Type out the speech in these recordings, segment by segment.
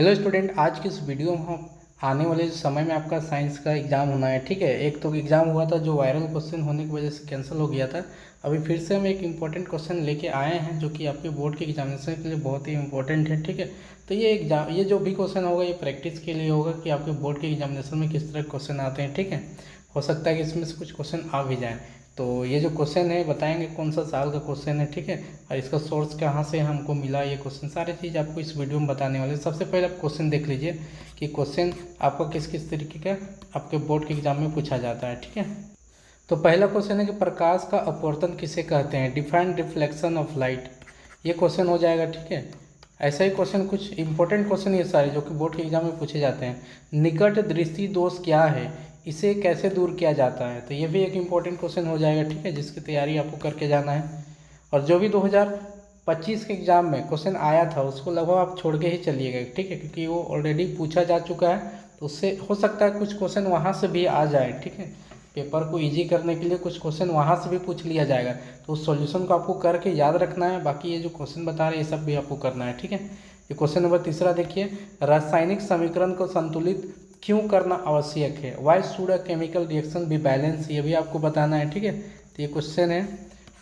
Hello student, आज की इस वीडियो में हम आने वाले समय में आपका साइंस का एग्ज़ाम होना है। ठीक है, एक तो एग्ज़ाम हुआ था जो वायरल क्वेश्चन होने की वजह से कैंसिल हो गया था। अभी फिर से हम एक इम्पॉर्टेंट क्वेश्चन लेके आए हैं जो कि आपके बोर्ड के एग्जामिनेशन के लिए बहुत ही इंपॉर्टेंट है। ठीक है, तो ये जो भी क्वेश्चन होगा ये प्रैक्टिस के लिए होगा कि आपके बोर्ड के एग्जामिनेशन में किस तरह क्वेश्चन आते हैं। ठीक है, हो सकता है कि इसमें से कुछ क्वेश्चन आ भी जाएँ। तो ये जो क्वेश्चन है बताएंगे कौन सा साल का क्वेश्चन है। ठीक है, और इसका सोर्स कहाँ से हमको मिला, ये क्वेश्चन सारी चीज़ आपको इस वीडियो में बताने वाले। सबसे पहले आप क्वेश्चन देख लीजिए कि क्वेश्चन आपका किस किस तरीके का आपके बोर्ड के एग्जाम में पूछा जाता है। ठीक है, तो पहला क्वेश्चन है कि प्रकाश का अपवर्तन किसे कहते हैं। डिफाइन रिफ्लेक्शन ऑफ लाइट, ये क्वेश्चन हो जाएगा। ठीक है, ऐसा ही क्वेश्चन कुछ इंपॉर्टेंट क्वेश्चन ये सारे जो कि बोर्ड के एग्जाम में पूछे जाते हैं। निकट दृष्टि दोष क्या है, इसे कैसे दूर किया जाता है, तो ये भी एक इम्पॉर्टेंट क्वेश्चन हो जाएगा। ठीक है, जिसकी तैयारी आपको करके जाना है। और जो भी 2025 के एग्ज़ाम में क्वेश्चन आया था उसको लगभग आप छोड़ के ही चलिएगा। ठीक है, क्योंकि वो ऑलरेडी पूछा जा चुका है, तो उससे हो सकता है कुछ क्वेश्चन वहाँ से भी आ जाए। ठीक है, पेपर को इजी करने के लिए कुछ क्वेश्चन वहाँ से भी पूछ लिया जाएगा, तो उस सॉल्यूशन को आपको करके याद रखना है। बाकी ये जो क्वेश्चन बता रहे हैं ये सब भी आपको करना है। ठीक है, ये क्वेश्चन नंबर तीसरा देखिए, रासायनिक समीकरण को संतुलित क्यों करना आवश्यक है। Why should a chemical reaction be balance, ये भी आपको बताना है। ठीक है, तो ये क्वेश्चन है।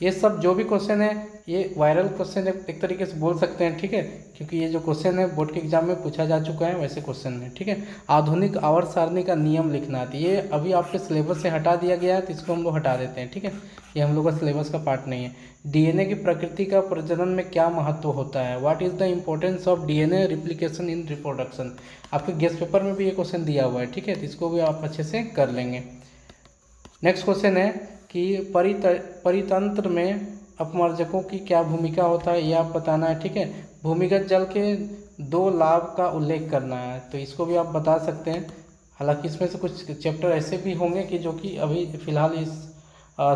ये सब जो भी क्वेश्चन है ये वायरल क्वेश्चन है, एक तरीके से बोल सकते हैं। ठीक है, क्योंकि ये जो क्वेश्चन है बोर्ड के एग्जाम में पूछा जा चुका है वैसे क्वेश्चन है। ठीक है, आधुनिक आवर्त सारणी का नियम लिखना है, तो ये अभी आपके सिलेबस से हटा दिया गया है, तो इसको हम लोग हटा देते हैं। ठीक है, ये हम लोग का सिलेबस का पार्ट नहीं है। डीएनए की प्रकृति का प्रजनन में क्या महत्व होता है। What is the importance of DNA replication in reproduction, आपके गेस्ट पेपर में भी ये क्वेश्चन दिया हुआ है। ठीक है, तो इसको भी आप अच्छे से कर लेंगे। नेक्स्ट क्वेश्चन है कि परितंत्र में अपमर्जकों की क्या भूमिका होता है, ये आप बताना है। ठीक है, भूमिगत जल के 2 लाभ का उल्लेख करना है, तो इसको भी आप बता सकते हैं। हालांकि इसमें से कुछ चैप्टर ऐसे भी होंगे कि जो कि अभी फ़िलहाल इस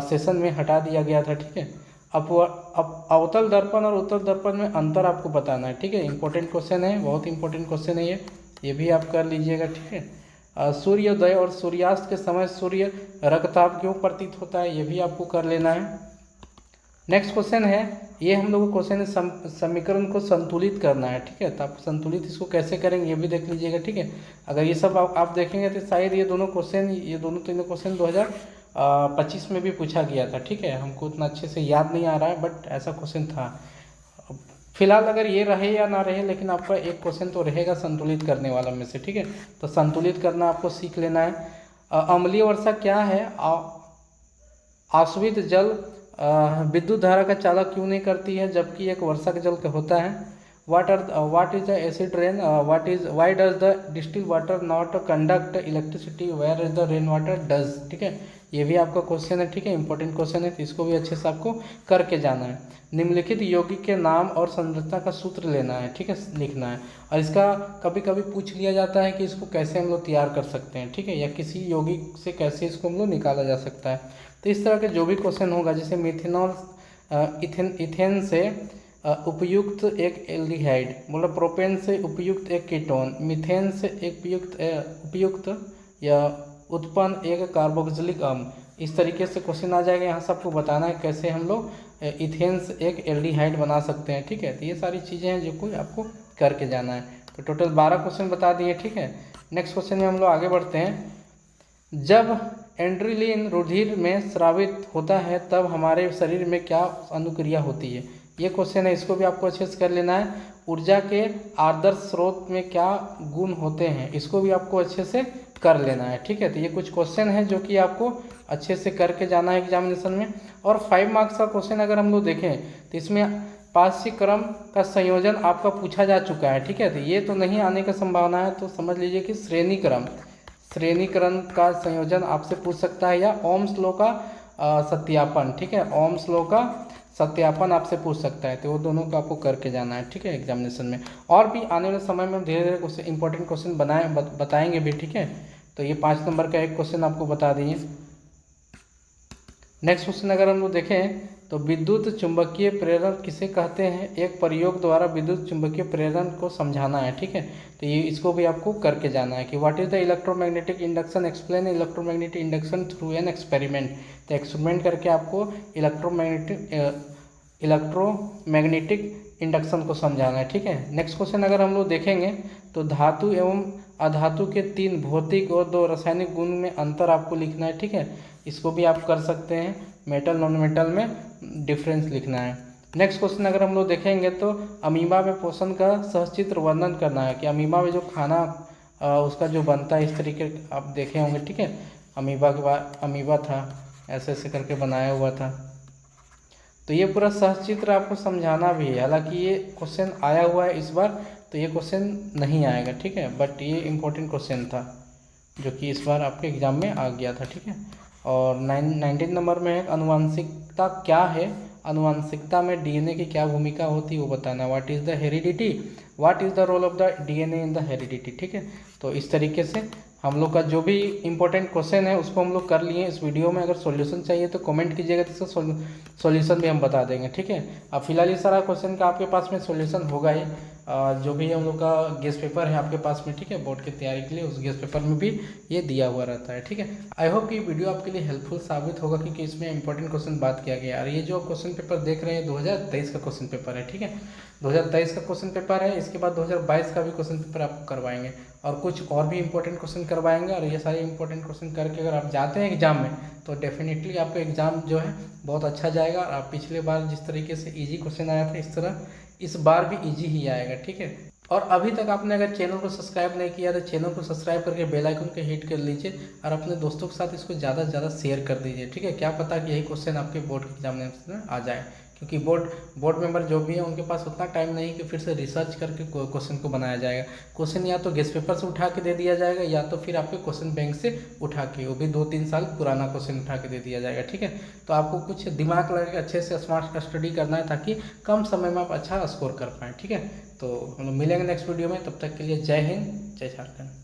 सेशन में हटा दिया गया था। ठीक है, अवतल दर्पण और उत्तल दर्पण में अंतर आपको बताना है। ठीक है, इंपॉर्टेंट क्वेश्चन है, बहुत इंपॉर्टेंट क्वेश्चन है ये भी आप कर लीजिएगा। ठीक है, सूर्योदय और सूर्यास्त के समय सूर्य रक्तताप क्यों प्रतीत होता है, ये भी आपको कर लेना है। नेक्स्ट क्वेश्चन है, ये हम लोग को क्वेश्चन है समीकरण को संतुलित करना है। ठीक है, तो आप संतुलित इसको कैसे करेंगे ये भी देख लीजिएगा। ठीक है, अगर ये सब आप देखेंगे तो शायद ये दोनों तीनों क्वेश्चन 2025 में भी पूछा गया था। ठीक है, हमको उतना अच्छे से याद नहीं आ रहा है, बट ऐसा क्वेश्चन था। फिलहाल अगर ये रहे या ना रहे, लेकिन आपका एक क्वेश्चन तो रहेगा संतुलित करने वाला में से। ठीक है, तो संतुलित करना आपको सीख लेना है। अम्लीय वर्षा क्या है, आश्रित जल विद्युत धारा का चालक क्यों नहीं करती है जबकि एक वर्षा का जल का होता है। What is the acid rain, why does the distil water not conduct electricity where is the rain water does. ठीक है, ये भी आपका क्वेश्चन है। ठीक है, इंपॉर्टेंट क्वेश्चन है, तो इसको भी अच्छे से आपको करके जाना है। निम्नलिखित यौगिक के नाम और संरचना का सूत्र लेना है। ठीक है, लिखना है। और इसका कभी कभी पूछ लिया जाता है कि इसको कैसे हम लोग तैयार कर सकते हैं। ठीक है, या किसी यौगिक से कैसे इसको हम लोग निकाला जा सकता है। तो इस तरह के जो भी क्वेश्चन होगा, जैसे मिथेनॉल इथेन से उपयुक्त एक एल्डिहाइड, मतलब प्रोपेन से उपयुक्त एक कीटोन, मीथेन से एक उपयुक्त या उत्पन्न एक कार्बोक्सिलिक अम्ल, इस तरीके से क्वेश्चन आ जाएगा। यहाँ से आपको बताना है कैसे हम लोग इथेन से एक एल्डिहाइड बना सकते हैं। ठीक है, तो ये सारी चीज़ें हैं जो कोई आपको करके जाना है। तो टोटल 12 क्वेश्चन बता दिए। ठीक है, नेक्स्ट क्वेश्चन में हम लोग आगे बढ़ते हैं। जब एड्रेनलिन रुधिर में स्रावित होता है तब हमारे शरीर में क्या अनुक्रिया होती है, ये क्वेश्चन है, इसको भी आपको अच्छे से कर लेना है। ऊर्जा के आदर्श स्रोत में क्या गुण होते हैं, इसको भी आपको अच्छे से कर लेना है। ठीक है, तो ये कुछ क्वेश्चन है जो कि आपको अच्छे से करके जाना है एग्जामिनेशन में। और 5 मार्क्स का क्वेश्चन अगर हम लोग देखें तो इसमें पाँच क्रम का संयोजन आपका पूछा जा चुका है। ठीक है, तो ये तो नहीं आने का संभावना है, तो समझ लीजिए कि श्रेणीकरण का संयोजन आपसे पूछ सकता है, या ओम्स लॉ का सत्यापन। ठीक है, ओम्स लॉ का सत्यापन आपसे पूछ सकता है, तो वो दोनों का आपको करके जाना है। ठीक है, एग्जामिनेशन में। और भी आने वाले समय में धीरे धीरे क्वेश्चन इंपॉर्टेंट क्वेश्चन बताएंगे भी। ठीक है, तो ये 5 नंबर का एक क्वेश्चन आपको बता दिए। नेक्स्ट क्वेश्चन अगर हम लोग देखें तो विद्युत चुंबकीय प्रेरण किसे कहते हैं, एक प्रयोग द्वारा विद्युत चुंबकीय प्रेरण को समझाना है। ठीक है, तो ये इसको भी आपको करके जाना है कि what is the electromagnetic induction, explain electromagnetic induction through an experiment. तो एक्सपेरिमेंट करके आपको इलेक्ट्रोमैग्नेटिक इंडक्शन को समझाना है, ठीक है। नेक्स्ट क्वेश्चन अगर हम लोग देखेंगे तो धातु एवं अधातु के 3 भौतिक और 2 रासायनिक गुण में अंतर आपको लिखना है, ठीक है। इसको भी आप कर सकते हैं, मेटल नॉन मेटल में डिफरेंस लिखना है। नेक्स्ट क्वेश्चन अगर हम लोग देखेंगे तो अमीबा में पोषण का सहचित्र वर्णन करना है कि अमीबा में जो खाना उसका जो बनता है, इस तरीके आप देखे होंगे, ठीक है। अमीबा के बाद अमीबा था, ऐसे ऐसे करके बनाया हुआ था, तो ये पूरा सहचित्र आपको समझाना भी है। हालांकि ये क्वेश्चन आया हुआ है इस बार, तो ये क्वेश्चन नहीं आएगा, ठीक है, बट ये इम्पोर्टेंट क्वेश्चन था जो कि इस बार आपके एग्जाम में आ गया था, ठीक है। और 19 नंबर में है अनुवांशिकता क्या है, अनुवांशिकता में डीएनए की क्या भूमिका होती है वो बताना। What is the heredity, what is the role of the DNA in the heredity, ठीक है। तो इस तरीके से हम लोग का जो भी इम्पोर्टेंट क्वेश्चन है उसको हम लोग कर लिए इस वीडियो में। अगर सॉल्यूशन चाहिए तो कमेंट कीजिएगा, तो इसका सॉल्यूशन भी हम बता देंगे, ठीक है। अब फिलहाल ये सारा क्वेश्चन का आपके पास में सॉल्यूशन होगा ही, जो भी हम लोग का गेस्ट पेपर है आपके पास में, ठीक है, बोर्ड की तैयारी के लिए, उस गेस्ट पेपर में भी ये दिया हुआ रहता है, ठीक है। आई होप कि वीडियो आपके लिए हेल्पफुल साबित होगा, क्योंकि इसमें इंपॉर्टेंट क्वेश्चन बात किया गया। और ये जो क्वेश्चन पेपर देख रहे हैं 2023 का क्वेश्चन पेपर है, ठीक है, 2023 का क्वेश्चन पेपर है। इसके बाद 2022 का भी क्वेश्चन पेपर आपको करवाएंगे और कुछ और भी इंपॉर्टेंट क्वेश्चन करवाएंगे। और ये सारे इंपॉर्टेंट क्वेश्चन करके अगर आप जाते हैं एग्जाम में तो डेफिनेटली आपका एग्जाम जो है बहुत अच्छा जाएगा। और आप पिछले बार जिस तरीके से इजी क्वेश्चन आया था, इस तरह इस बार भी इजी ही आएगा, ठीक है। और अभी तक आपने अगर चैनल को सब्सक्राइब नहीं किया तो चैनल को सब्सक्राइब करके बेल आइकन को हिट कर लीजिए और अपने दोस्तों के साथ इसको ज़्यादा से ज़्यादा शेयर कर दीजिए, ठीक है। क्या पता कि यही क्वेश्चन आपके बोर्ड के एग्जाम में आ जाए, क्योंकि बोर्ड मेंबर जो भी है उनके पास उतना टाइम नहीं कि फिर से रिसर्च करके क्वेश्चन को बनाया जाएगा। क्वेश्चन या तो गेस्ट पेपर से उठा के दे दिया जाएगा, या तो फिर आपके क्वेश्चन बैंक से उठा के, वो भी 2-3 साल पुराना क्वेश्चन उठा के दे दिया जाएगा, ठीक है। तो आपको कुछ दिमाग लगा के अच्छे से स्मार्ट स्टडी करना है, ताकि कम समय में आप अच्छा स्कोर कर पाएँ, ठीक है। तो हम लोग मिलेंगे नेक्स्ट वीडियो में, तब तक के लिए जय हिंद, जय झारखंड।